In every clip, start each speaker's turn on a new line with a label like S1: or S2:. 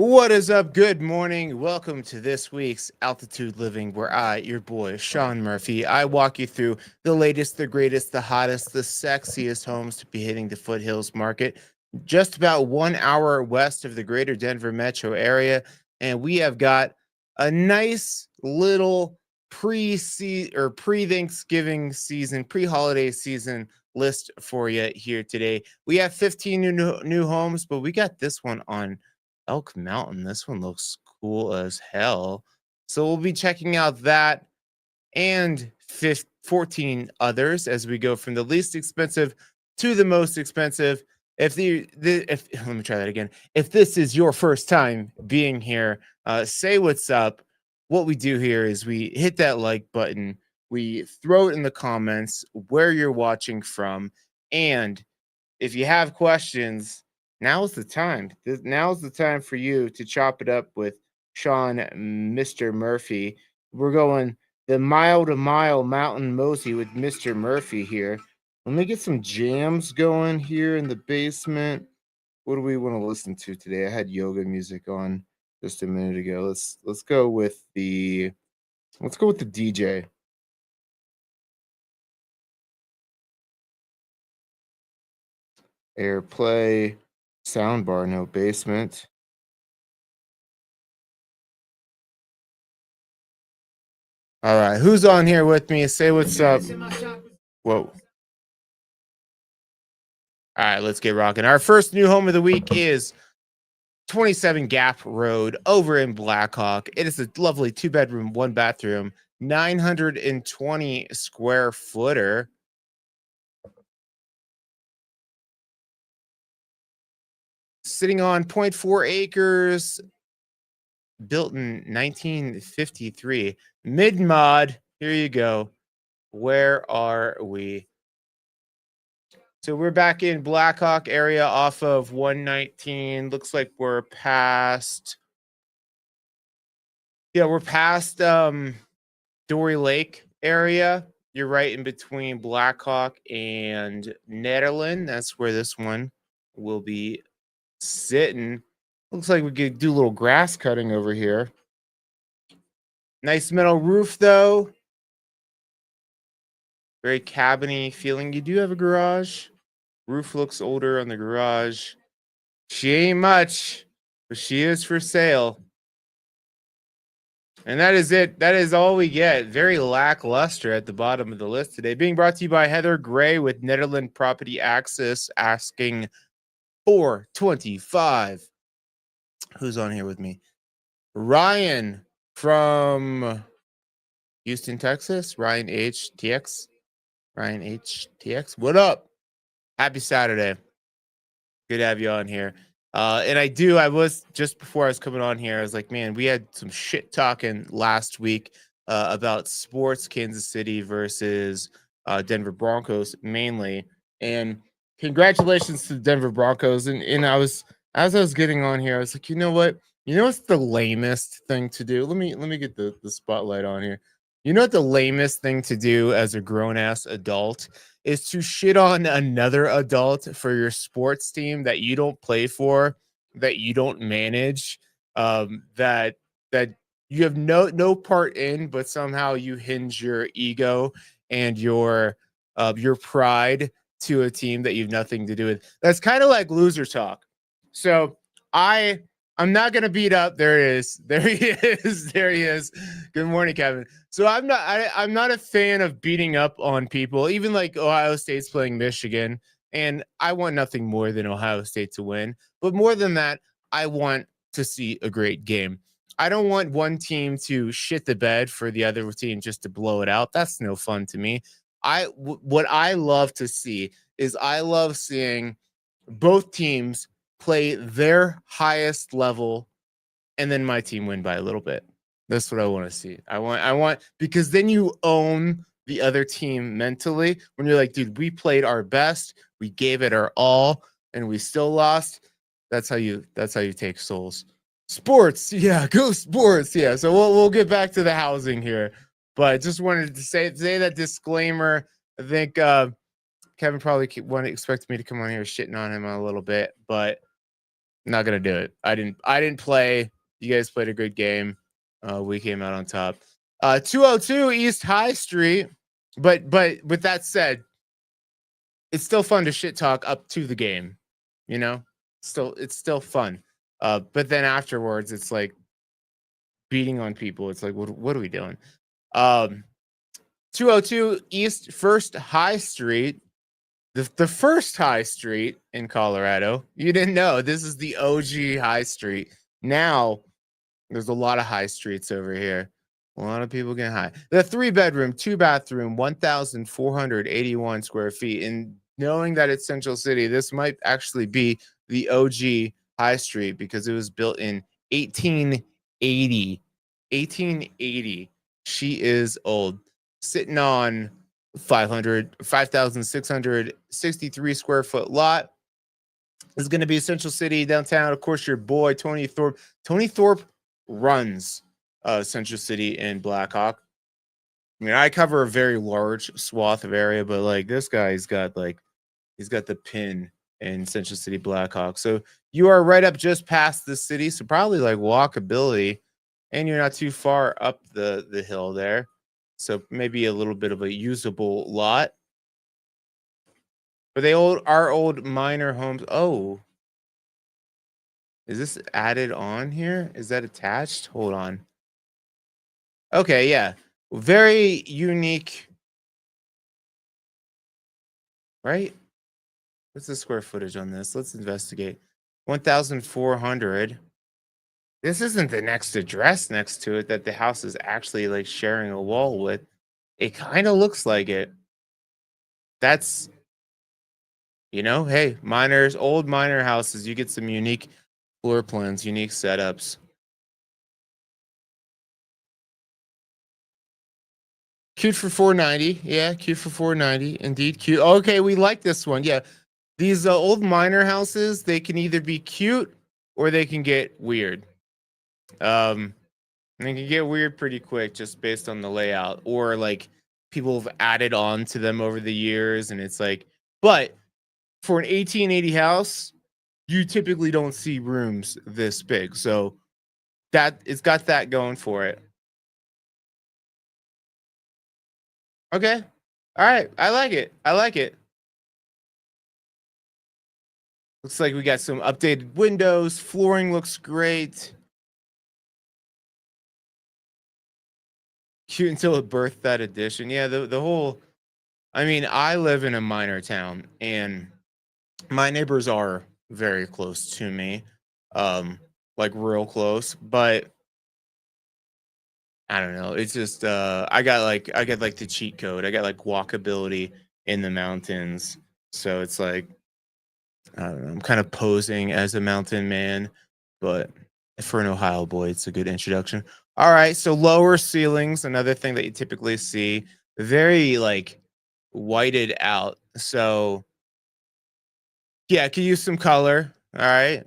S1: What is up? Good morning. Welcome to this week's Altitude Living, where I, your boy, Sean Murphy, I walk you through the latest, the greatest, the hottest, the sexiest homes to be hitting the Foothills market, just about 1 hour west of the greater Denver metro area. And we have got a nice little pre-Thanksgiving season, pre-holiday season list for you here today. We have 15 new homes, but we got this one on Elk Mountain. This one looks cool as hell. So we'll be checking out that and 14 others as we go from the least expensive to the most expensive. If let me try that again. If this is your first time being here, say what's up. What we do here is we hit that like button, we throw it in the comments where you're watching from, and if you have questions, now's the time. Now's the time for you to chop it up with Sean, Mr. Murphy. We're going the mile to mile mountain mosey with Mr. Murphy here. Let me get some jams going here in the basement. What do we want to listen to today? I had yoga music on just a minute ago. Let's go with the DJ. Airplay, soundbar, no basement. All right, who's on here with me? Say what's up. Whoa. All right, let's get rocking. Our first new home of the week is 27 Gap Road over in Blackhawk. It is a lovely 2-bedroom, 1-bathroom, 920 square footer. Sitting on 0.4 acres, built in 1953. Mid-mod. Here you go. Where are we? So we're back in Blackhawk area off of 119. Looks like we're past. Yeah, we're past Dory Lake area. You're right in between Blackhawk and Nederland. That's where this one will be sitting. Looks like we could do a little grass cutting over here. Nice metal roof though. Very cabiny feeling. You do have a garage. Roof looks older on the garage. She ain't much, but she is for sale. And that is it. That is all we get. Very lackluster at the bottom of the list today. Being brought to you by Heather Gray with Nederland Property Access, asking $425. Who's on here with me? Ryan from Houston, Texas. Ryan HTX. Ryan HTX. What up? Happy Saturday. Good to have you on here. And I was just before I was coming on here, I was like, man, we had some shit talking last week about sports, Kansas City versus Denver Broncos mainly. And congratulations to the Denver Broncos. And as I was getting on here, I was like, you know what? You know what's the lamest thing to do? Let me get the spotlight on here. You know what the lamest thing to do as a grown-ass adult is to shit on another adult for your sports team that you don't play for, that you don't manage, that you have no part in, but somehow you hinge your ego and your pride to a team that you've nothing to do with. That's kind of like loser talk. So I'm not gonna beat up. There he is. There he is. There he is. Good morning, Kevin. So I'm not a fan of beating up on people, even like Ohio State's playing Michigan, and I want nothing more than Ohio State to win. But more than that, I want to see a great game. I don't want one team to shit the bed for the other team just to blow it out. That's no fun to me. What I love to see is I love seeing both teams play their highest level and then my team win by a little bit. That's what I want to see. I want because then you own the other team mentally when you're like, dude, we played our best, we gave it our all, and we still lost. That's how you take souls. Sports, yeah, go sports, yeah. So we'll get back to the housing here, but I just wanted to say that disclaimer. I think Kevin probably expect me to come on here shitting on him a little bit, but Not gonna do it. I didn't play. You guys played a good game. We came out on top. 202 East High Street. But with that said, it's still fun to shit talk up to the game. You know, it's still fun. But then afterwards, it's like beating on people. It's like, what are we doing? Um, 202 East First High Street. The first high street in Colorado. You didn't know this is the OG high street. Now there's a lot of high streets over here. A lot of people getting high. The 3-bedroom, 2-bathroom, 1,481 square feet. And knowing that it's Central City, this might actually be the OG high street because it was built in 1880. 1880. She is old. Sitting on 5,663 square foot lot. Is going to be Central City downtown. Of course, your boy Tony Thorpe. Tony Thorpe runs Central City and Blackhawk. I mean, I cover a very large swath of area, but like this guy's got he's got the pin in Central City Blackhawk. So you are right up just past the city, so probably like walkability, and you're not too far up the hill there. So maybe a little bit of a usable lot. But our old minor homes. Oh, is this added on here? Is that attached? Hold on. Okay, yeah. Very unique, right? What's the square footage on this? Let's investigate. 1,400. This isn't the next address next to it that the house is actually like sharing a wall with. It kind of looks like it. That's, hey, old minor houses, you get some unique floor plans, unique setups. Cute for 490. Yeah, cute for 490. Indeed, cute. Okay, we like this one. Yeah. These old minor houses, they can either be cute or they can get weird. And they can get weird pretty quick just based on the layout, or like people have added on to them over the years, and it's like, but for an 1880 house, you typically don't see rooms this big. So that it's got that going for it. Okay. All right. I like it. I like it. Looks like we got some updated windows. Flooring looks great. Cute until it birthed that addition. Yeah, the whole. I mean, I live in a minor town, and my neighbors are very close to me, like real close. But I don't know. It's just I got like the cheat code. I got like walkability in the mountains, so it's like I don't know. I'm kind of posing as a mountain man, but for an Ohio boy, it's a good introduction. All right, so lower ceilings, another thing that you typically see, very like whited out. So yeah, could use some color. All right,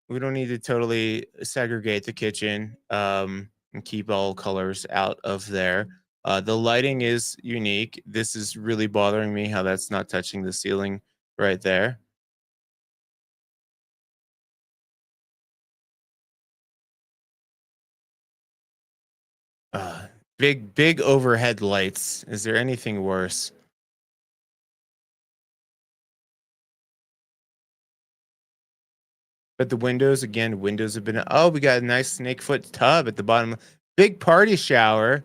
S1: we don't need to totally segregate the kitchen and keep all colors out of there. The lighting is unique. This is really bothering me how that's not touching the ceiling right there. Uh, big overhead lights. Is there anything worse? But the windows, again, windows have been. Oh, we got a nice snakefoot tub at the bottom. Big party shower.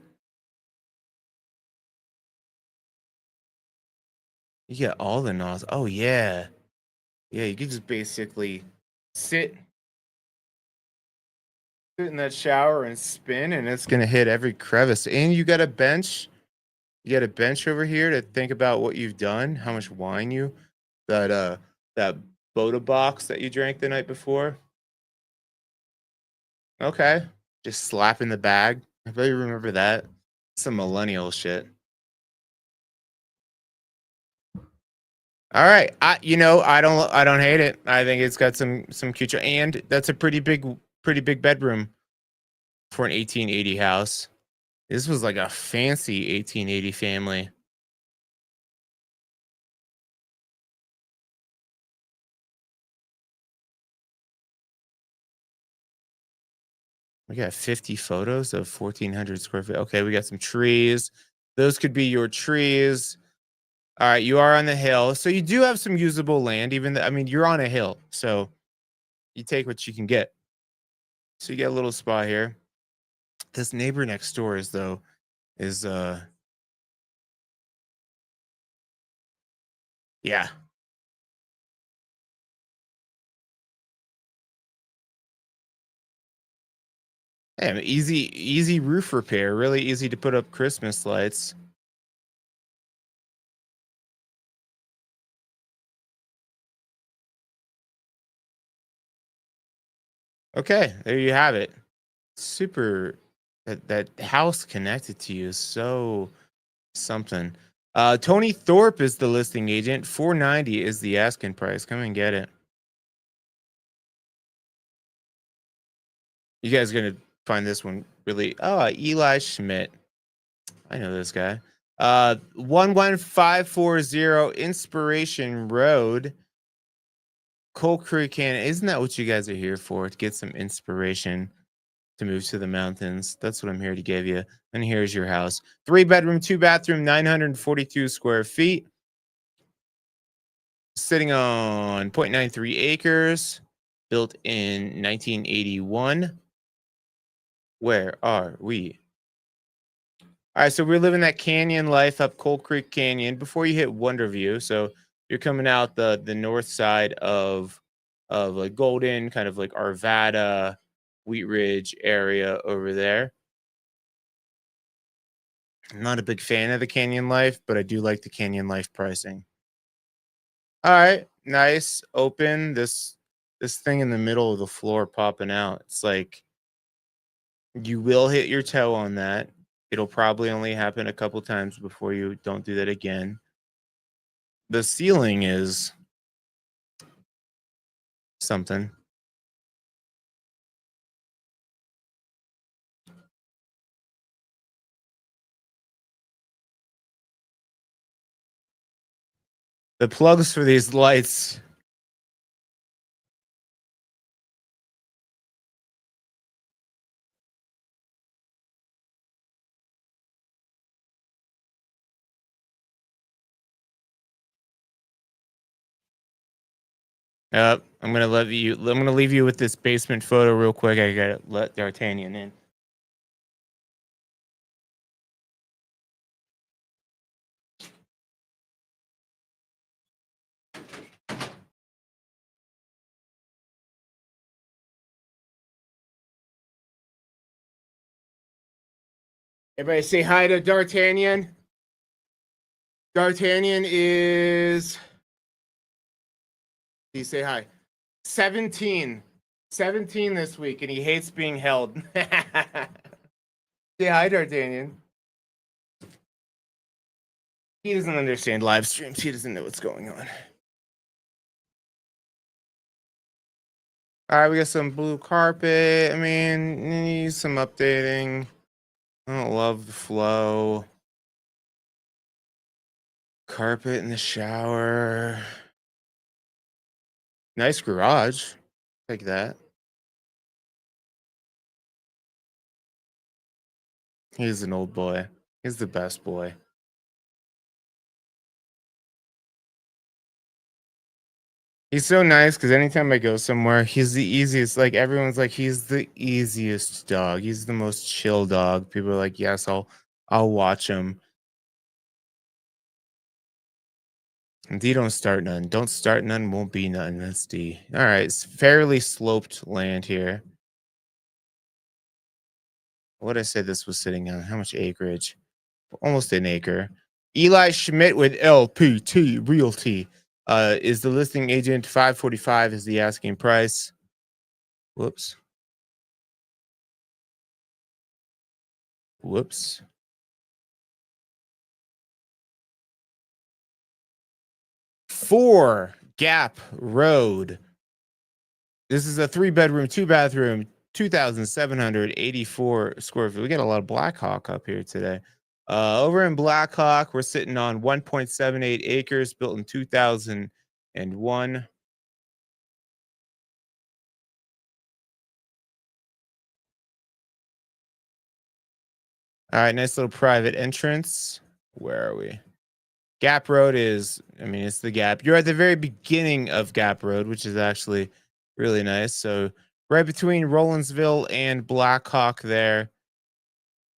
S1: You get all the nozzles. Oh yeah, yeah. You can just basically sit sit in that shower and spin, and it's gonna hit every crevice. And you got a bench. You got a bench over here to think about what you've done, how much wine you that Boda box that you drank the night before. Okay. Just slap in the bag. I bet you remember that. Some millennial shit. All right. I don't hate it. I think it's got some cute and that's a pretty big bedroom for an 1880 house. This was like a fancy 1880 family. We got 50 photos of 1,400 square feet. Okay, we got some trees. Those could be your trees. All right, you are on the hill, so you do have some usable land. Even though, I mean, you're on a hill, so you take what you can get. So you get a little spot here. This neighbor next door is yeah, yeah, easy roof repair. Really easy to put up Christmas lights. Okay, there you have it. Super. That house connected to you is so something. Tony Thorpe is the listing agent. 490 is the asking price. Come and get it. You guys are gonna find this one really. Oh, Eli Schmidt. I know this guy. 11540 Inspiration Road, Coal Creek, Canada. Isn't that what you guys are here for? To get some inspiration to move to the mountains. That's what I'm here to give you. And here's your house. 3 bedroom, 2 bathroom, 942 square feet. Sitting on 0.93 acres. Built in 1981. Where are we? All right, so we're living that canyon life up Coal Creek Canyon before you hit Wonderview. So you're coming out the north side of like Golden, kind of like Arvada, Wheat Ridge area over there. I'm not a big fan of the canyon life, but I do like the canyon life pricing. All right, nice open. This thing in the middle of the floor popping out. It's like you will hit your toe on that. It'll probably only happen a couple times before you don't do that again. The ceiling is something. The plugs for these lights. I'm gonna leave you with this basement photo real quick. I gotta let D'Artagnan in. Everybody say hi to D'Artagnan. D'Artagnan is, he say hi. 17. 17 this week, and he hates being held. Say hi, D'Artagnan. He doesn't understand live streams. He doesn't know what's going on. All right, we got some blue carpet. I mean, needs some updating. I don't love the flow. Carpet in the shower. Nice garage. Like that. He's an old boy. He's the best boy. He's so nice because anytime I go somewhere, he's the easiest. Like everyone's like, he's the easiest dog. He's the most chill dog. People are like, yes, I'll watch him. And D don't start none. Don't start none, won't be none. That's D. All right, it's fairly sloped land here. What did I say this was sitting on? How much acreage? Almost an acre. Eli Schmidt with LPT Realty is the listing agent. 545 is the asking price. Whoops. Whoops. Four Gap Road. This is a 3 bedroom, 2 bathroom, 2,784 square feet. We got a lot of Blackhawk up here today. Over in Blackhawk, we're sitting on 1.78 acres, built in 2001. All right, nice little private entrance. Where are we? Gap Road is, I mean, it's the Gap. You're at the very beginning of Gap Road, which is actually really nice. So right between Rollinsville and Blackhawk there.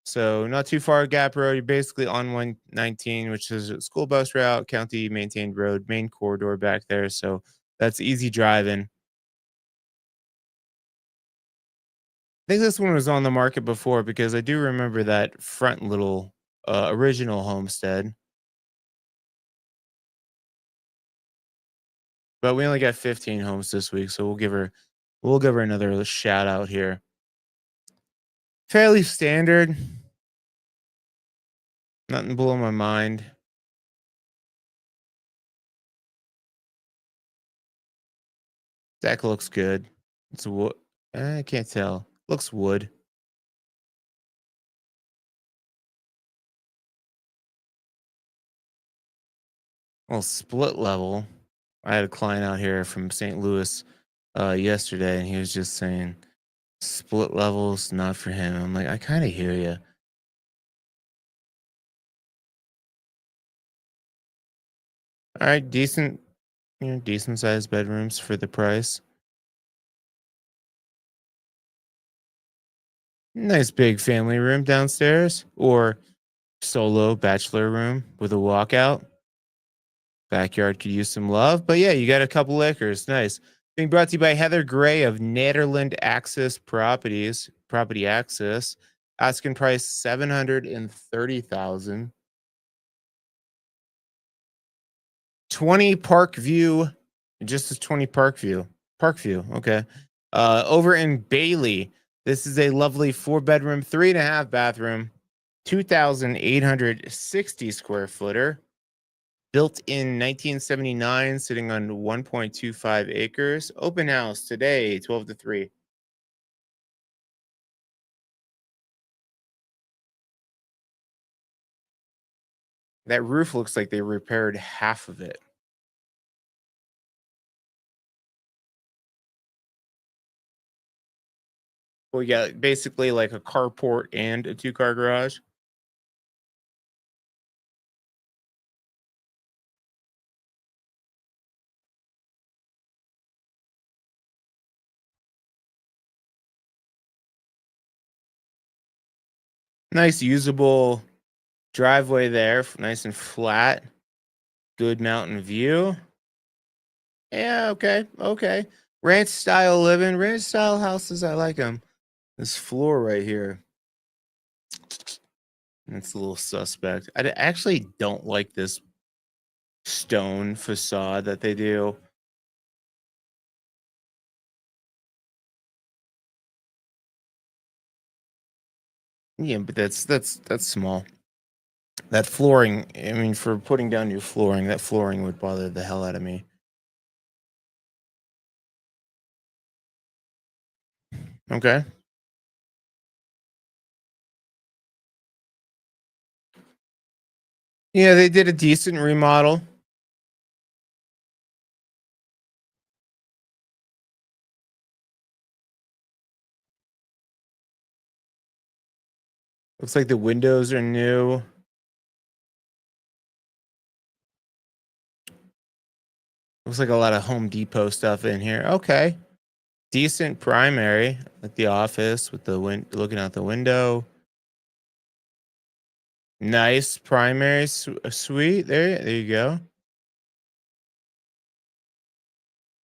S1: So not too far Gap Road. You're basically on 119, which is a school bus route, county maintained road, main corridor back there. So that's easy driving. I think this one was on the market before because I do remember that front little original homestead. But we only got 15 homes this week, so we'll give her another shout out here. Fairly standard. Nothing blew my mind. Deck looks good. It's wood. I can't tell. Looks wood. Well, split level. I had a client out here from St. Louis yesterday, and he was just saying split levels not for him. I'm like, I kind of hear you. All right, decent, decent sized bedrooms for the price. Nice big family room downstairs, or solo bachelor room with a walkout. Backyard could use some love, but yeah, you got a couple acres. Nice. Being brought to you by Heather Gray of Nederland Access Properties, Property Access. Asking price 730,000. 20 Park View, just as 20 Park View. Park View, okay. Over in Bailey, this is a lovely 4-bedroom, 3.5 bathroom, 2,860 square footer. Built in 1979, sitting on 1.25 acres. Open house today, 12 to 3. That roof looks like they repaired half of it. Well, yeah, basically like a carport and a 2-car garage. Nice usable driveway there, nice and flat. Good mountain view. Yeah, okay, okay. Ranch style living, ranch style houses. I like them. This floor right here, it's a little suspect. Actually don't like this stone facade that they do. Yeah, but that's small. That flooring, I mean, for putting down new flooring, that flooring would bother the hell out of me. Okay. Yeah, they did a decent remodel. Looks like the windows are new. Looks like a lot of Home Depot stuff in here. Okay. Decent primary, like the office with the looking out the window. Nice primary suite. There you go.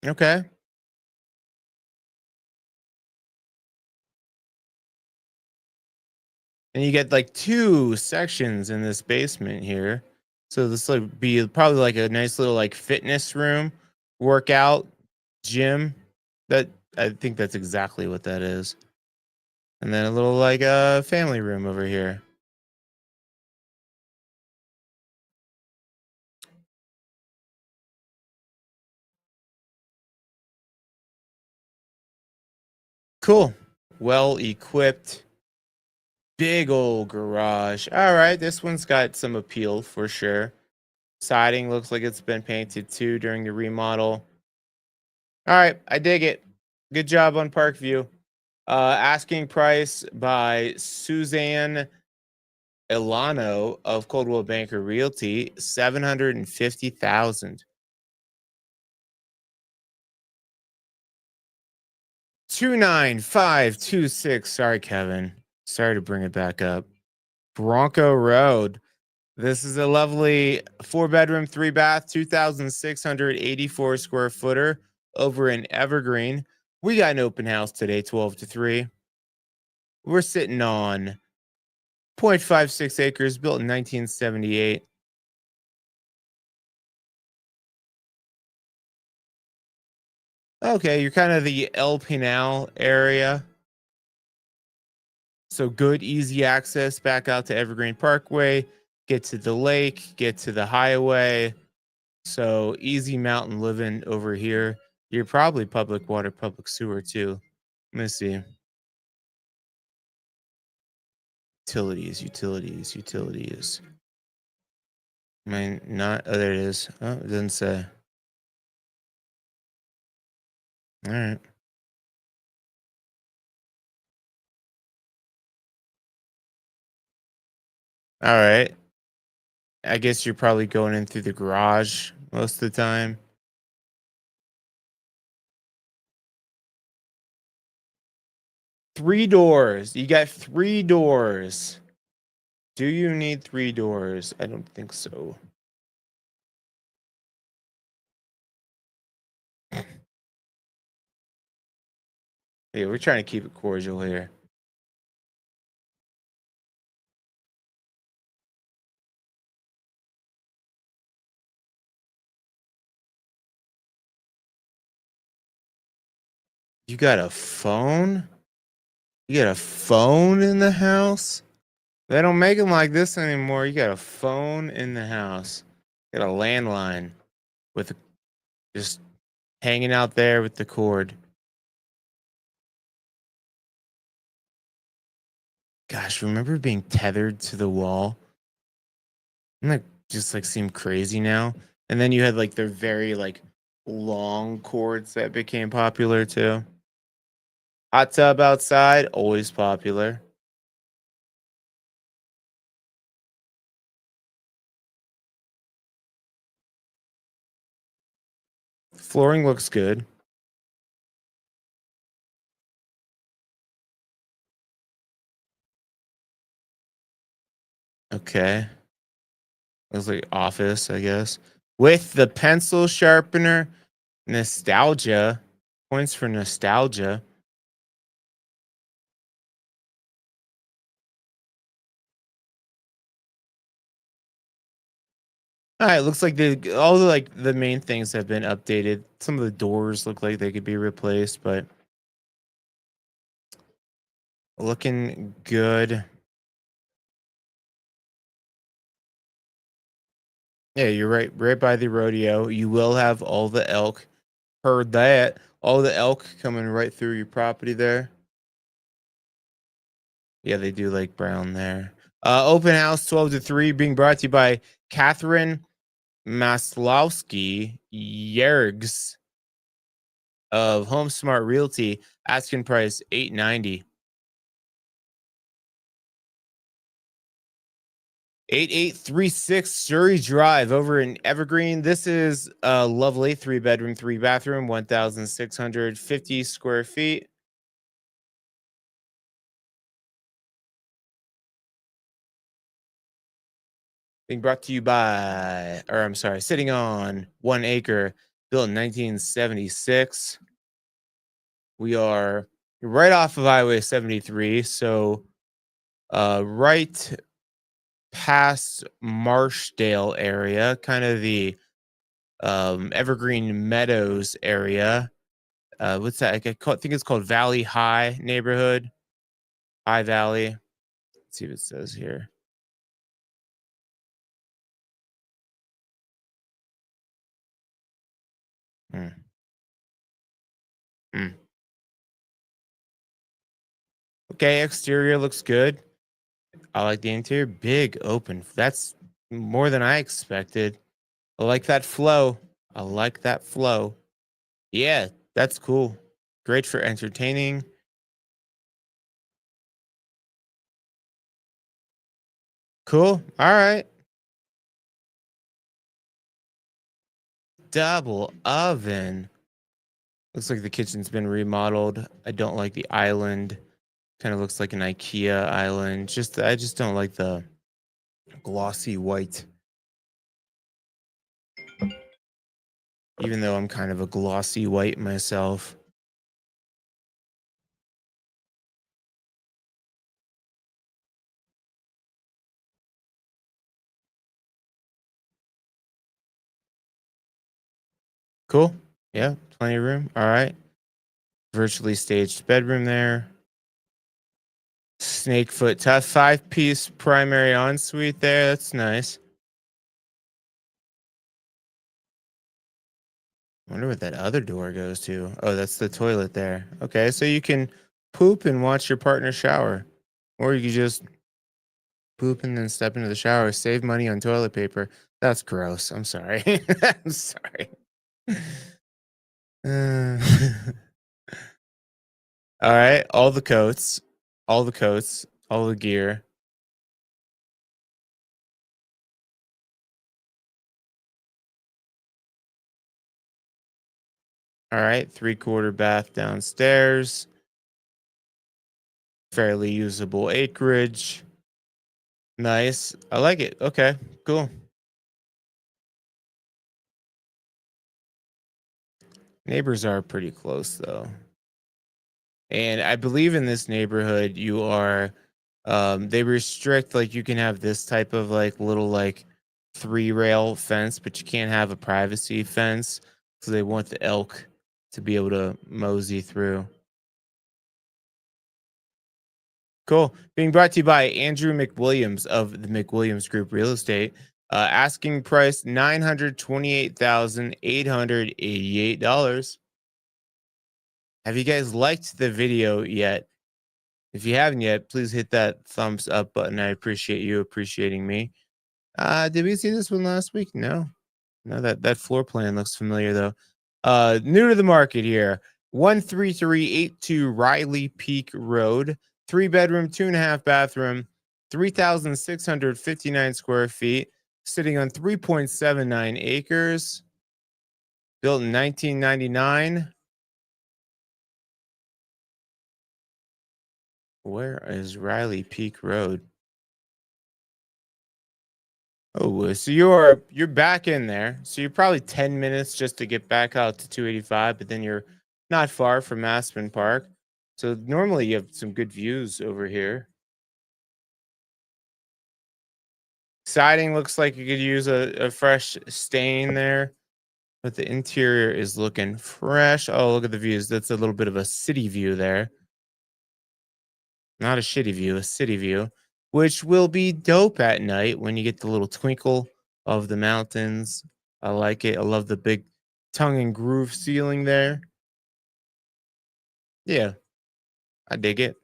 S1: Okay. And you get like 2 sections in this basement here. So this would be probably like a nice little like fitness room, workout, gym. That I think that's exactly what that is. And then a little like family room over here. Cool. Well equipped. Big old garage. All right, this one's got some appeal for sure. Siding looks like it's been painted too during the remodel. All right, I dig it. Good job on Parkview. Asking price by Suzanne Ilano of Coldwell Banker Realty, 750,000. 29526. Sorry, Kevin. Sorry to bring it back up. Bronco Road. This is a lovely 4-bedroom, 3-bath, 2,684 square footer over in Evergreen. We got an open house today, 12 to 3. We're sitting on 0.56 acres, built in 1978. Okay, you're kind of the El Pinal area. So good, easy access back out to Evergreen Parkway, get to the lake, get to the highway. So easy mountain living over here. You're probably public water, public sewer too. Let me see. Utilities, utilities, utilities. I mean, not. Oh, there it is. Oh, it doesn't say. All right. All right. I guess you're probably going in through the garage most of the time. 3 doors. You got 3 doors. Do you need 3 doors? I don't think so. Yeah, we're trying to keep it cordial here. You got a phone? You got a phone in the house? They don't make them like this anymore. You got a phone in the house. You got a landline with just hanging out there with the cord. Gosh, remember being tethered to the wall? And that just like seemed crazy now. And then you had like the very like long cords that became popular too. Hot tub outside, always popular. Flooring looks good. Okay. It was like office, I guess. With the pencil sharpener, nostalgia. Points for nostalgia. All right, looks like all the like the main things have been updated. Some of the doors look like they could be replaced, but looking good. Yeah, you're right by the rodeo. You will have all the elk. Heard that. All the elk coming right through your property there. Yeah, they do like brown there. Open house 12 to 3 being brought to you by Catherine Maslowski Yergs of Home Smart Realty. Asking price 890. 8836 Surrey Drive over in Evergreen. This is a lovely 3-bedroom, 3-bathroom, 1,650 square feet. Being brought to you by, or I'm sorry, sitting on 1 acre, built in 1976. We are right off of Highway 73. So, right past Marshdale area, kind of the Evergreen Meadows area. What's that? I think it's called Valley High neighborhood. High Valley. Let's see what it says here. Hmm, hmm. Okay, exterior looks good. I like the interior. Big open. That's more than I expected. I like that flow. I like that flow. Yeah, that's cool. Great for entertaining. Cool. All right. Double oven. Looks like the kitchen's been remodeled. I don't like the island. Kind of looks like an IKEA island. Just I just don't like the glossy white. Even though I'm kind of a glossy white myself. Cool. Yeah, plenty of room. All right. Virtually staged bedroom there. Snakefoot tough 5-piece primary ensuite there. That's nice. Wonder what that other door goes to. Oh, that's the toilet there. Okay, so you can poop and watch your partner shower. Or you can just poop and then step into the shower. Save money on toilet paper. That's gross. I'm sorry. I'm sorry. Uh, all right, all the coats, all the gear. All right, 3/4 bath downstairs. Fairly usable acreage. Nice. I like it. Okay, cool. Neighbors are pretty close though. And I believe in this neighborhood you are they restrict like you can have this type of like little like 3 rail fence, but you can't have a privacy fence. So they want the elk to be able to mosey through. Cool. Being brought to you by Andrew McWilliams of the McWilliams Group Real Estate. Asking price $928,888. Have you guys liked the video yet? If you haven't yet, please hit that thumbs up button. I appreciate you appreciating me. Did we see this one last week? No. No, that floor plan looks familiar though. New to the market here. 13382 Riley Peak Road. 3-bedroom, 2.5 bathroom, 3,659 square feet, sitting on 3.79 acres, built in 1999. Where is Riley Peak Road? Oh, so you're back in there. So you're probably 10 minutes just to get back out to 285, but then you're not far from Aspen Park. So normally you have some good views over here. Siding looks like you could use a fresh stain there, but the interior is looking fresh. Oh, look at the views. That's a little bit of a city view there. Not a shitty view, a city view, which will be dope at night when you get the little twinkle of the mountains. I like it. I love the big tongue and groove ceiling there. Yeah, I dig it.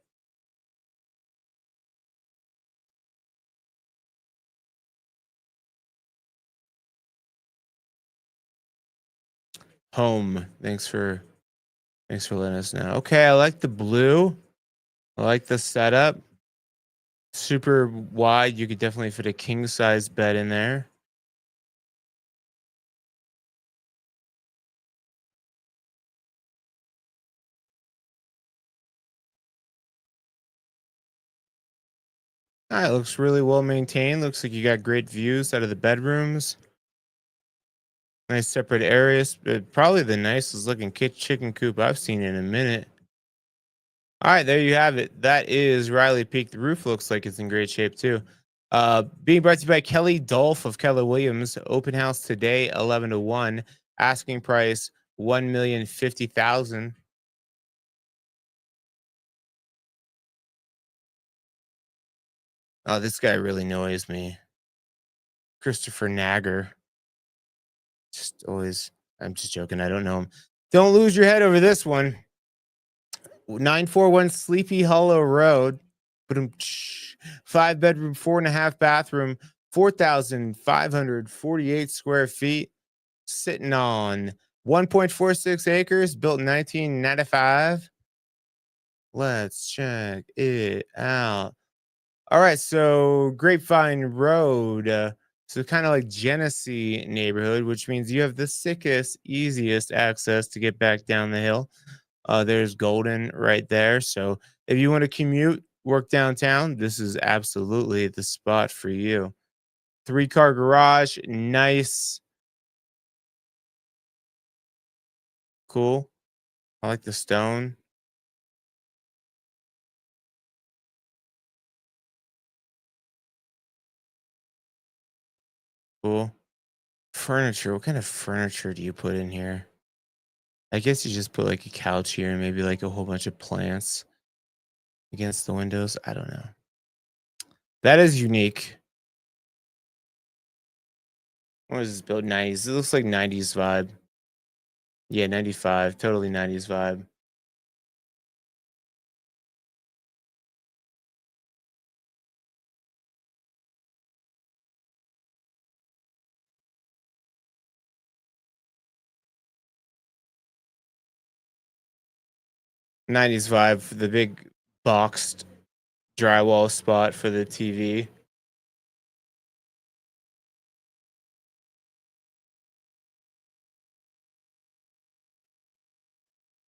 S1: Home. Thanks for letting us know. Okay, I like the blue. I like the setup. Super wide. You could definitely fit a king size bed in there. Ah, it looks really well maintained. Looks like you got great views out of the bedrooms. Nice separate areas. Probably the nicest looking chicken coop I've seen in a minute. All right, there you have it. That is Riley Peak. The roof looks like it's in great shape too. Being brought to you by Kelly Dolph of Keller Williams. Open house today, 11 to 1. Asking price 1,050,000. Oh, this guy really annoys me. Christopher Nagger. Just always. I'm just joking. I don't know him. Don't lose your head over this one. 941 Sleepy Hollow Road. Ba-dum, 5-bedroom, 4.5 bathroom, 4,548 square feet, sitting on 1.46 acres, built in 1995. Let's check it out. All right, so Grapevine Road. So kind of like Genesee neighborhood, which means you have the sickest, easiest access to get back down the hill. There's Golden right there. So if you want to commute, work downtown, this is absolutely the spot for you. Three-car garage, nice, cool. I like the stone. Cool. Furniture. What kind of furniture do you put in here? I guess you just put like a couch here and maybe like a whole bunch of plants against the windows. I don't know. That is unique. What is this build? 90s. It looks like 90s vibe. Yeah, 95. Totally 90s vibe. '90s vibe for the big boxed drywall spot for the TV.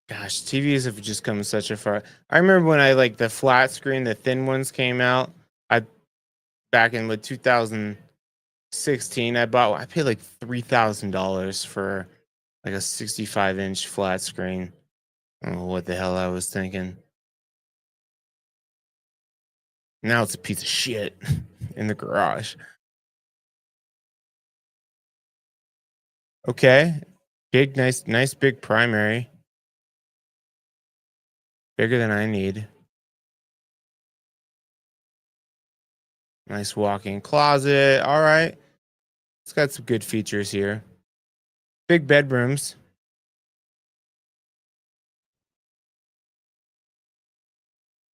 S1: Gosh, TVs have just come such a far. I remember when I like the flat screen, the thin ones came out. I back in with 2016, I paid like $3,000 for like a 65-inch flat screen. I don't know what the hell I was thinking. Now it's a piece of shit in the garage. Okay. Big, nice big primary. Bigger than I need. Nice walk-in closet. All right. It's got some good features here. Big bedrooms.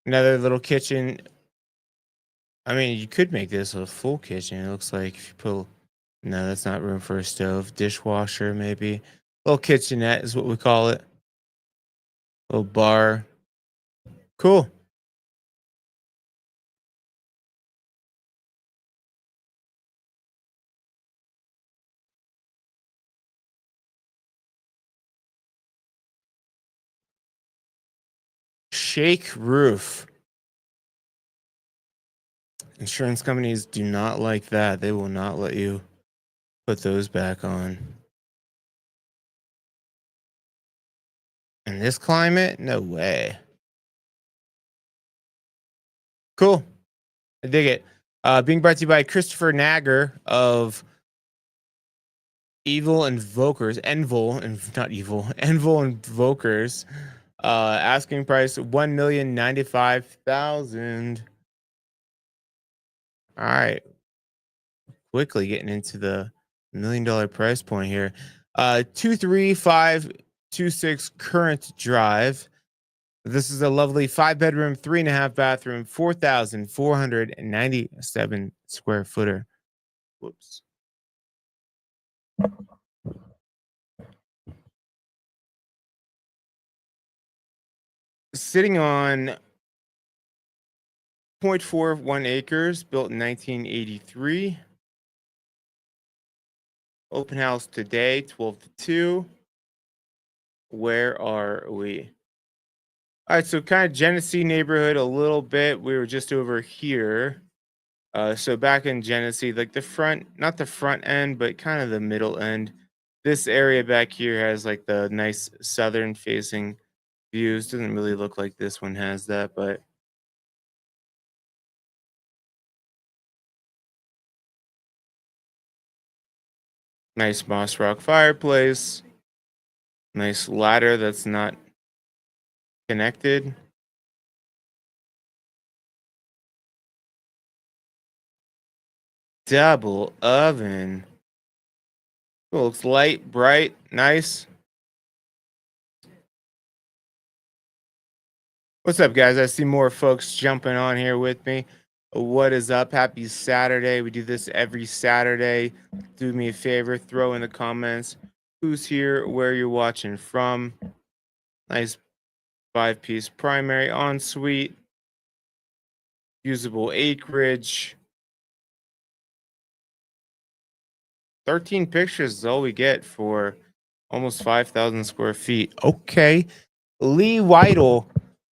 S1: Another little kitchen. I mean, you could make this a full kitchen. It looks like if you put no, that's not room for a stove. Dishwasher, maybe. Little kitchenette is what we call it. Little bar. Cool. Shake roof. Insurance companies do not like that. They will not let you put those back on. In this climate? No way. Cool. I dig it. Being brought to you by Christopher Nagger of Evil Invokers, Envil, and not evil, Envil Invokers. Asking price 1,095,000. All right, quickly getting into the $1 million price point here. 23526 Current Drive. This is a lovely 5-bedroom, 3.5 bathroom, 4,497 square footer. Whoops. Sitting on 0.41 acres, built in 1983. Open house today, 12 to 2. Where are we? All right, so kind of Genesee neighborhood a little bit. We were just over here. So back in Genesee, like the front, not the front end, but kind of the middle end. This area back here has like the nice southern facing views. Doesn't really look like this one has that, but nice moss rock fireplace. Nice ladder that's not connected. Double oven. Oh, looks light, bright, nice. What's up, guys? I see more folks jumping on here with me. What is up? Happy Saturday. We do this every Saturday. Do me a favor, throw in the comments who's here, where you're watching from. Nice 5-piece primary ensuite. usable acreage. 13 pictures is all we get for almost 5,000 square feet. Okay. Lee Weidel.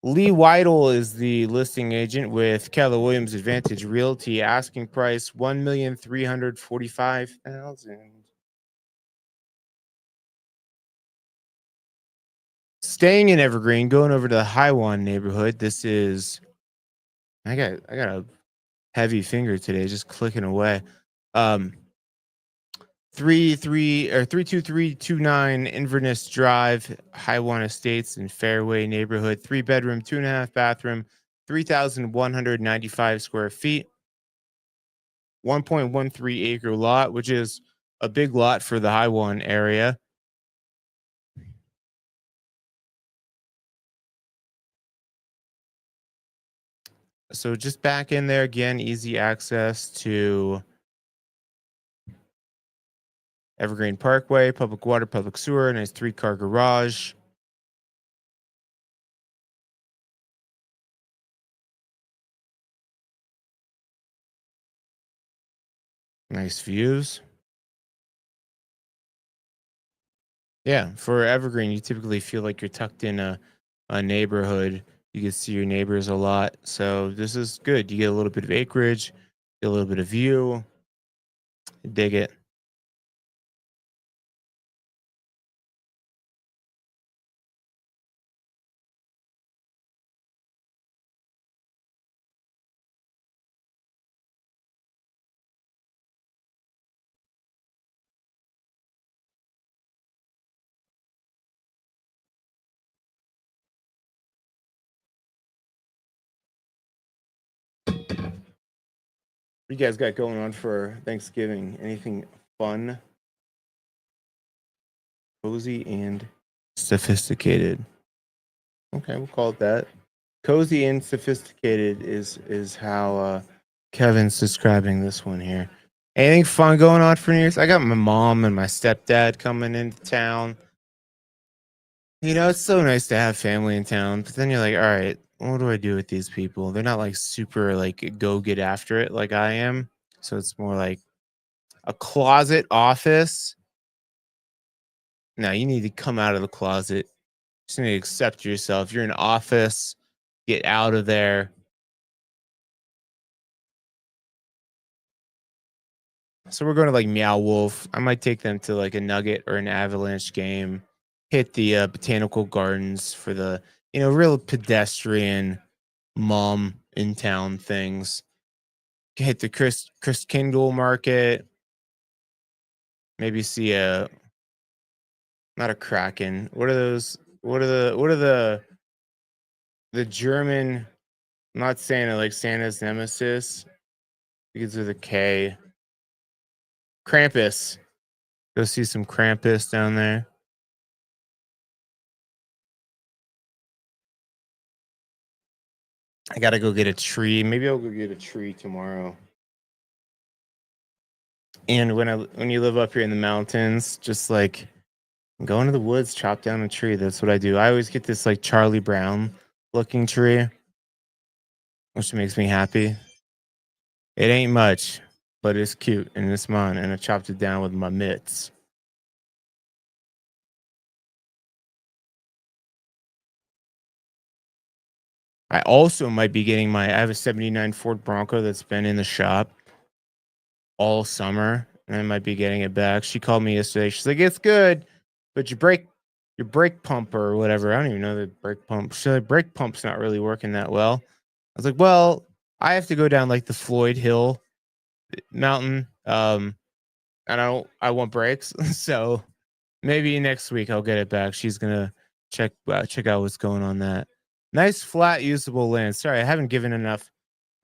S1: Lee Weidel is the listing agent with Keller Williams Advantage Realty. Asking price 1,345,000. Staying in Evergreen, going over to the Highwan neighborhood. This is I got a heavy finger today, just clicking away. Um, 32329 Inverness Drive, Highwan Estates in Fairway neighborhood. 3 bedroom, 2.5 bathroom, 3,195 square feet, 1.13 acre lot, which is a big lot for the Highwan area. So just back in there again, easy access to Evergreen Parkway, public water, public sewer, nice 3-car garage. Nice views. Yeah, for Evergreen, you typically feel like you're tucked in a neighborhood. You can see your neighbors a lot. So this is good. You get a little bit of acreage, get a little bit of view. Dig it. What you guys got going on for Thanksgiving? Anything fun, cozy, and sophisticated? Okay, we'll call it that. Cozy and sophisticated is how Kevin's describing this one here. Anything fun going on for New Year's? I got my mom and my stepdad coming into town. You know, it's so nice to have family in town, but then you're like, all right, what do I do with these people? They're not like super like go get after it like I am. So it's more like a closet office. Now you need to come out of the closet. Just need to accept yourself. You're in office. Get out of there. So we're going to like Meow Wolf. I might take them to like a Nugget or an Avalanche game. Hit the botanical gardens for the real pedestrian mom in town things. Hit the Chris Kindle market. Maybe see a not a Kraken. What are those? What are the German? I'm not Santa like Santa's nemesis. Because of the K. Krampus. Go see some Krampus down there. I gotta go get a tree. Maybe I'll go get a tree tomorrow. And when you live up here in the mountains, just like go into the woods, chop down a tree. That's what I do. I always get this like Charlie Brown looking tree, which makes me happy. It ain't much, but it's cute and it's mine. And I chopped it down with my mitts. I also might be getting I have a 79 Ford Bronco that's been in the shop all summer, and I might be getting it back. She called me yesterday. She's like, "It's good, but your brake pump or whatever. I don't even know the brake pump. She's like, brake pump's not really working that well." I was like, "Well, I have to go down like the Floyd Hill mountain. And I want brakes, so maybe next week I'll get it back. She's gonna check out what's going on that. Nice flat usable land. Sorry, I haven't given enough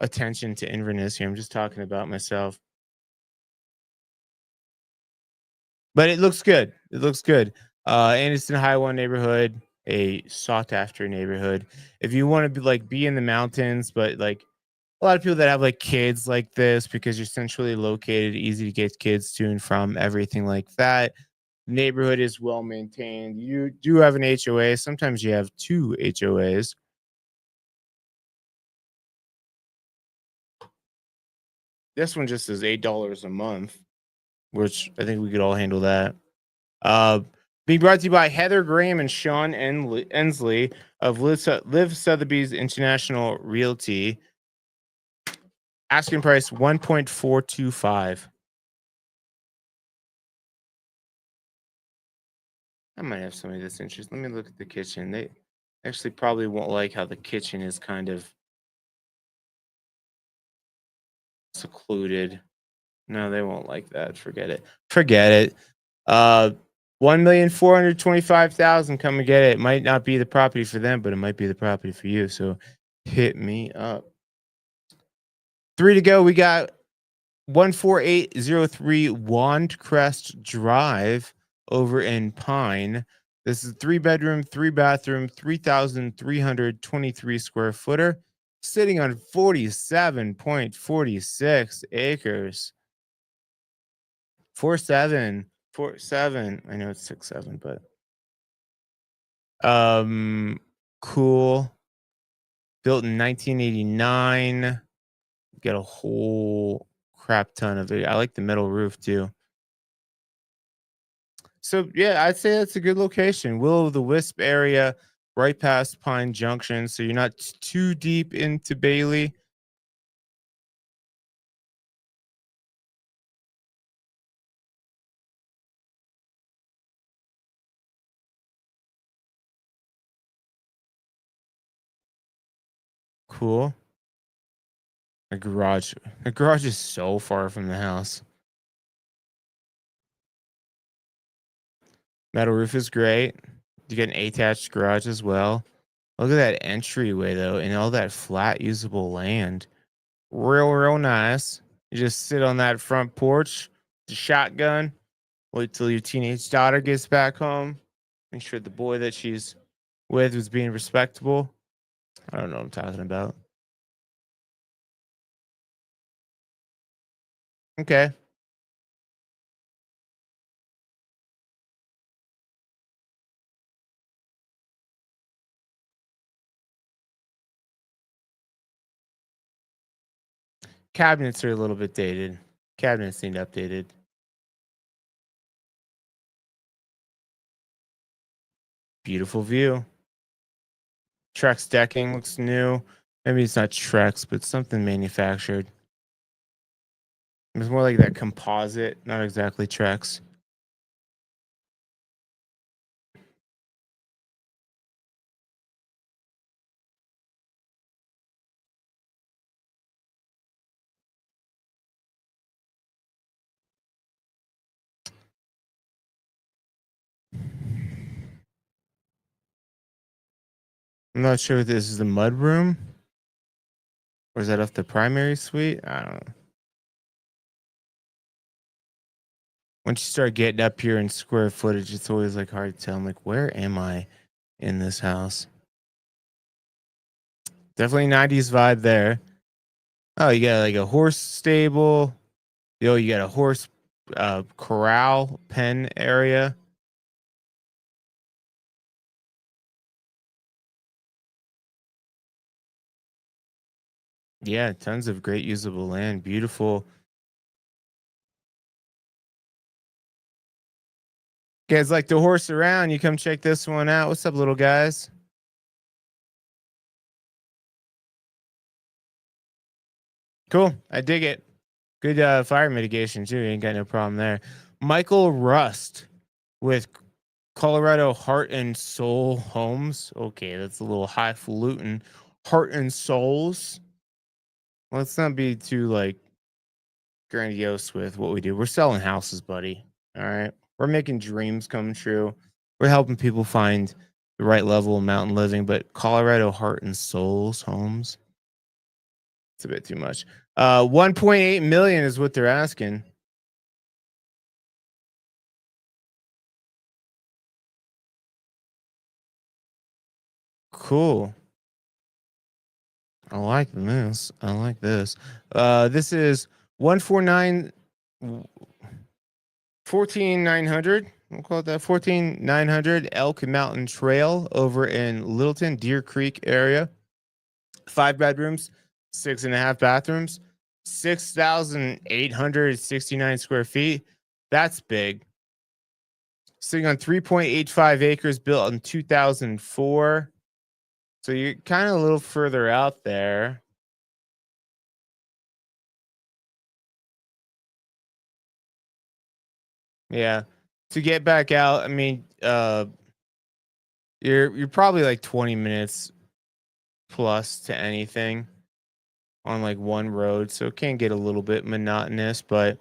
S1: attention to Inverness here. I'm just talking about myself. But it looks good. It looks good. Anderson Highway neighborhood, a sought after neighborhood. If you want to be in the mountains, but like a lot of people that have like kids like this because you're centrally located, easy to get kids to and from, everything like that. Neighborhood is well maintained. You do have an HOA. Sometimes you have two HOAs. This one just is $8 a month, which I think we could all handle that. Being brought to you by Heather Graham and Sean Ensley of Live Sotheby's International Realty. Asking price 1.425. I might have somebody that's interested. Let me look at the kitchen. They actually probably won't like how the kitchen is kind of secluded. No, they won't like that. Forget it. Forget it. 1,425,000. Come and get it. It might not be the property for them, but it might be the property for you. So hit me up. 3 to go. We got 14803 Wand Crest Drive over in Pine. This is a 3-bedroom, 3-bathroom, 3,323 square footer, sitting on 47.46 acres. 47. I know it's 67, but cool. Built in 1989. Got a whole crap ton of it. I like the metal roof too. So yeah, I'd say that's a good location. Will-o'-the-Wisp area, right past Pine Junction. So you're not too deep into Bailey. Cool. The garage is so far from the house. Metal roof is great. You get an attached garage as well. Look at that entryway though, and all that flat usable land. Real nice. You just sit on that front porch, the shotgun. Wait till your teenage daughter gets back home. Make sure the boy that she's with was being respectable. I don't know what I'm talking about. Okay. Cabinets are a little bit dated. Cabinets need updated. Beautiful view. Trex decking looks new. Maybe it's not Trex, but something manufactured. It's more like that composite, not exactly Trex. I'm not sure if this is the mud room or is that off the primary suite? I don't know. Once you start getting up here in square footage, it's always like hard to tell. I'm like, where am I in this house? Definitely 90s vibe there. Oh, you got like a horse stable. Yo, you got a horse corral pen area. Yeah, tons of great usable land. Beautiful. Guys like to horse around. You come check this one out. What's up, little guys? Cool. I dig it. Good fire mitigation too. You ain't got no problem there. Michael Rust with Colorado Heart and Soul Homes. Okay, that's a little highfalutin. Heart and Souls. Let's not be too like grandiose with what we do. We're selling houses, buddy. All right. We're making dreams come true. We're helping people find the right level of mountain living, but Colorado Heart and Souls Homes. It's a bit too much. 1.8 million is what they're asking. Cool. I like this. I like this. This is 149 14900. We'll call it that 14900 Elk Mountain Trail over in Littleton, Deer Creek area. 5 bedrooms, 6.5 bathrooms. 6,869 square feet. That's big. Sitting on 3.85 acres, built in 2004. So you're kind of a little further out there. Yeah. To get back out, I mean, you're probably like 20 minutes plus to anything on like one road, so it can get a little bit monotonous. But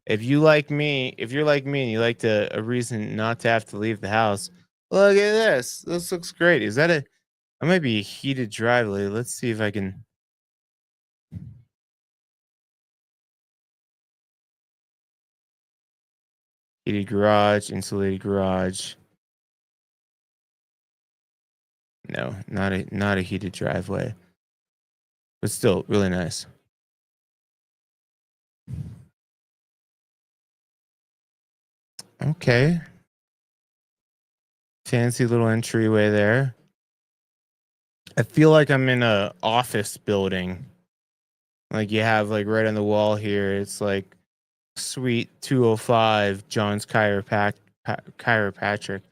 S1: if you like me, if you're like me and you like a reason not to have to leave the house, look at this. This looks great. Is that a? That might be a heated driveway. Let's see if I can. Heated garage, insulated garage. No, not a heated driveway, but still really nice. Okay, fancy little entryway there. I feel like I'm in a office building. Like you have like right on the wall here. It's like Suite 205, John's Chiropractic.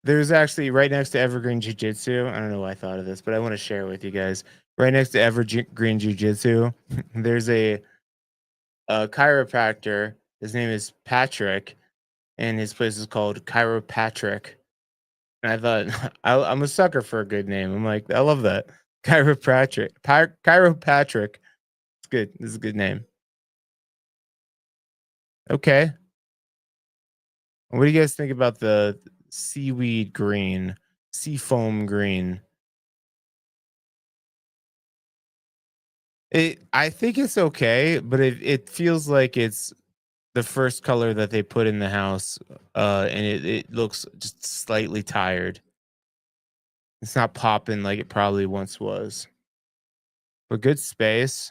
S1: There's actually right next to Evergreen Jiu Jitsu. I don't know why I thought of this, but I want to share it with you guys. Right next to Evergreen Jiu Jitsu, there's a chiropractor. His name is Patrick, and his place is called Chiropatrick. And I thought I'm a sucker for a good name. I'm like, I love that. Chiropatrick. It's good. This is a good name. Okay. What do you guys think about the seaweed green, seafoam green? I think it's okay, but it feels like it's the first color that they put in the house, and it looks just slightly tired. It's not popping like it probably once was, but good space.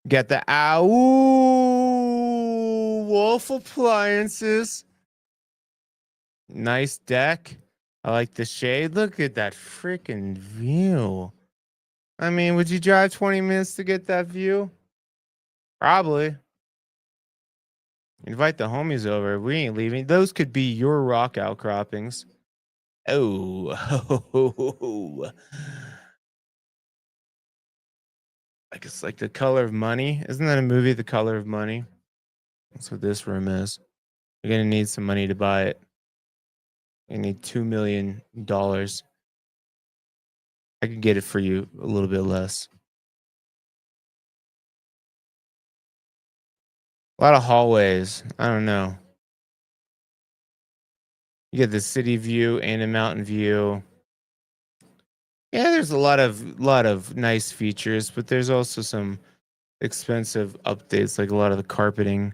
S1: Get the ow wolf appliances. Nice deck. I like the shade. Look at that freaking view. I mean, would you drive 20 minutes to get that view? Probably. Invite the homies over. We ain't leaving. Those could be your rock outcroppings. Oh, like it's like The Color of Money. Isn't that a movie, The Color of Money? That's what this room is. You're gonna need some money to buy it. You need $2 million. I could get it for you a little bit less. A lot of hallways. I don't know. You get the city view and a mountain view. Yeah, there's a lot of nice features, but there's also some expensive updates, like a lot of the carpeting.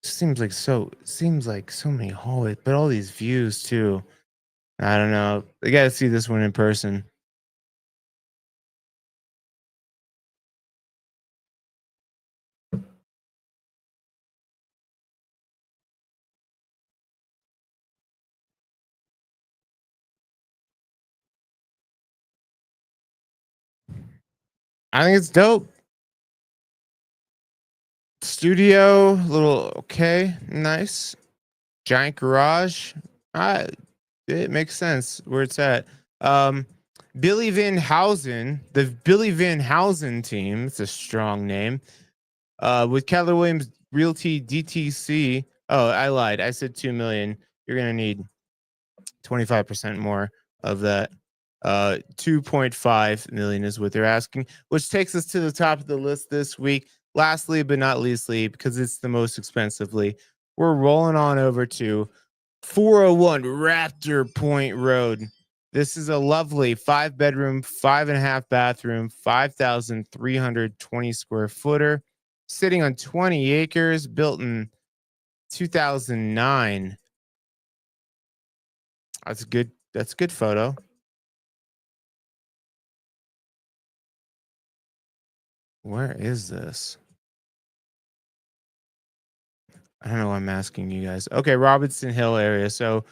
S1: Seems like so many hallways, but all these views too. I don't know. I gotta see this one in person. I think it's dope. Studio, little okay, nice. Giant garage. I It makes sense where it's at. Um, Billy Van Housen, the Billy Van Housen team. It's a strong name. With Keller Williams Realty DTC. Oh, I lied. I said 2 million. You're gonna need 25% more of that. 2.5 million is what they're asking, which takes us to the top of the list this week. Lastly, but not leastly, because it's the most expensively, we're rolling on over to 401 Raptor Point Road. This is a lovely 5 bedroom, 5.5 bathroom, 5,320 square footer, sitting on 20 acres, built in 2009. That's a good. That's a good photo. Where is this? I don't know why I'm asking you guys. Okay, Robinson Hill area. So,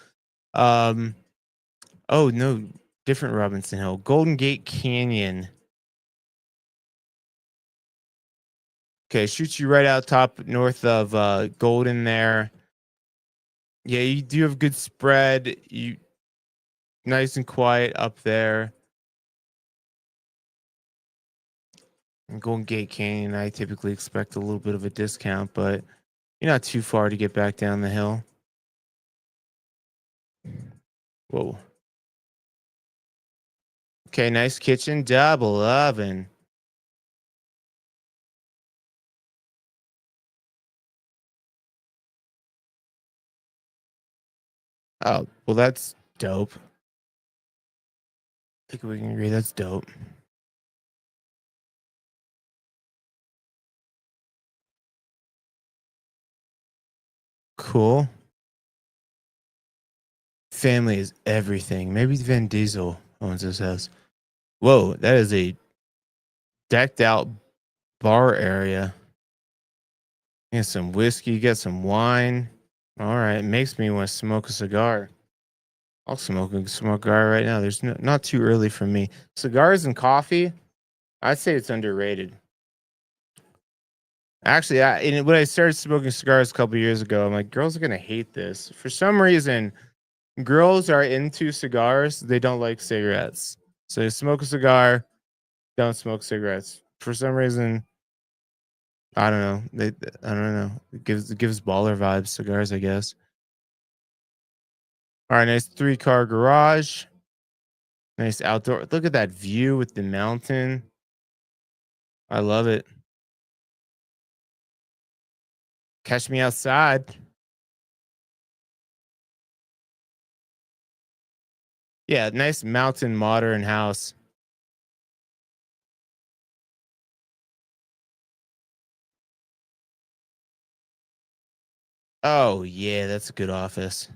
S1: um, oh no, different Robinson Hill. Golden Gate Canyon. Okay, shoots you right out top north of Golden there. Yeah, you do have good spread. You nice and quiet up there. And Golden Gate Canyon, I typically expect a little bit of a discount, but you're not too far to get back down the hill. Whoa. Okay, nice kitchen, double oven. Oh, well, that's dope. I think we can agree that's dope. Cool. Family is everything. Maybe Vin Diesel owns this house. Whoa, that is a decked out bar area. You get some whiskey, you get some wine. All right, makes me want to smoke a cigar. I'll smoke a cigar right now. There's not too early for me. Cigars and coffee, I'd say it's underrated. Actually, when I started smoking cigars a couple years ago, I'm like, girls are gonna hate this. For some reason, girls are into cigars. They don't like cigarettes. So you smoke a cigar, don't smoke cigarettes. For some reason, I don't know. I don't know. It gives baller vibes. Cigars, I guess. All right, nice 3-car garage. Nice outdoor. Look at that view with the mountain. I love it. Catch me outside. Yeah, nice mountain modern house. Oh yeah, that's a good office.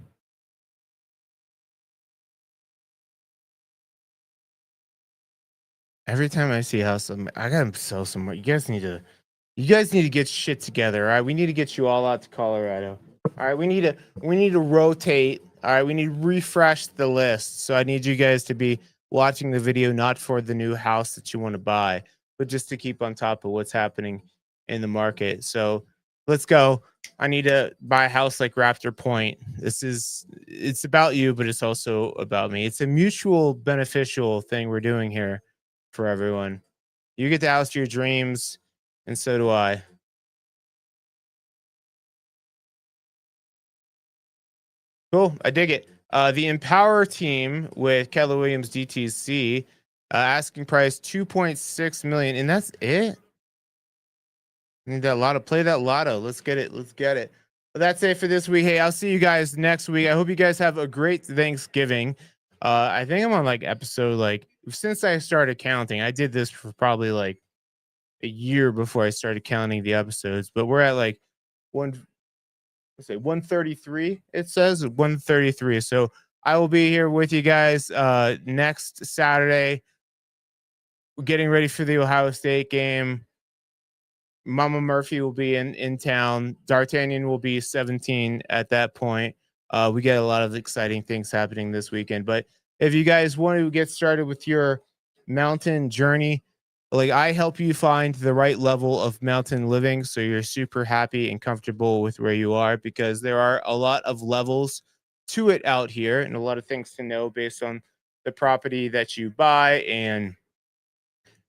S1: Every time I see a house, I gotta sell some more. You guys need to get shit together. All right, we need to get you all out to Colorado. All right, we need to rotate. All right, we need to refresh the list. So I need you guys to be watching the video not for the new house that you want to buy, but just to keep on top of what's happening in the market. So let's go. I need to buy a house like Raptor Point. It's about you, but it's also about me. It's a mutual beneficial thing we're doing here for everyone. You get the house of your dreams, and so do I. Cool. I dig it. The Empower team with Keller Williams DTC, asking price 2.6 million, and that's it. Need that lotto. Play that lotto. Let's get it. Let's get it. But that's it for this week. Hey, I'll see you guys next week. I hope you guys have a great Thanksgiving. I think I'm on like episode like since I started counting. I did this for probably like a year before I started counting the episodes, but we're at like one. Let's say 133. It says 133. So I will be here with you guys next Saturday. We're getting ready for the Ohio State game. Mama Murphy will be in town. D'Artagnan will be 17 at that point. We get a lot of exciting things happening this weekend. But if you guys want to get started with your mountain journey, like I help you find the right level of mountain living so you're super happy and comfortable with where you are, because there are a lot of levels to it out here and a lot of things to know based on the property that you buy, and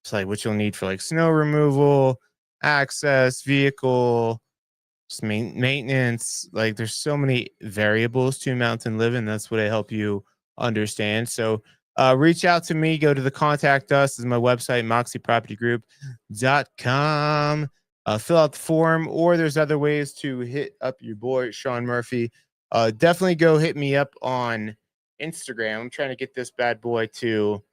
S1: it's like what you'll need for like snow removal, access, vehicle, just maintenance. Like there's so many variables to mountain living. That's what I help you understand. So reach out to me. Go to the contact us. This is my website, moxiepropertygroup.com. Fill out the form, or there's other ways to hit up your boy, Sean Murphy. Definitely go hit me up on Instagram. I'm trying to get this bad boy to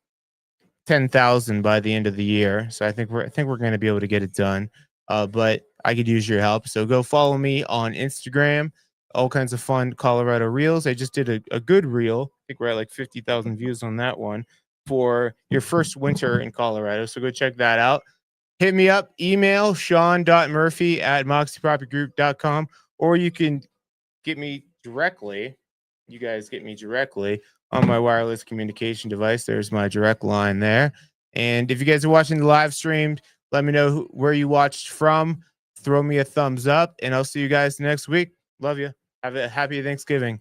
S1: 10,000 by the end of the year. So I think we're going to be able to get it done. But I could use your help. So go follow me on Instagram. All kinds of fun Colorado reels. I just did a good reel. I think we're at like 50,000 views on that one for your first winter in Colorado. So go check that out. Hit me up, email sean.murphy@moxiepropertygroup.com, or you can get me directly. You guys get me directly on my wireless communication device. There's my direct line there. And if you guys are watching the live stream, let me know where you watched from. Throw me a thumbs up, and I'll see you guys next week. Love you. Have a happy Thanksgiving.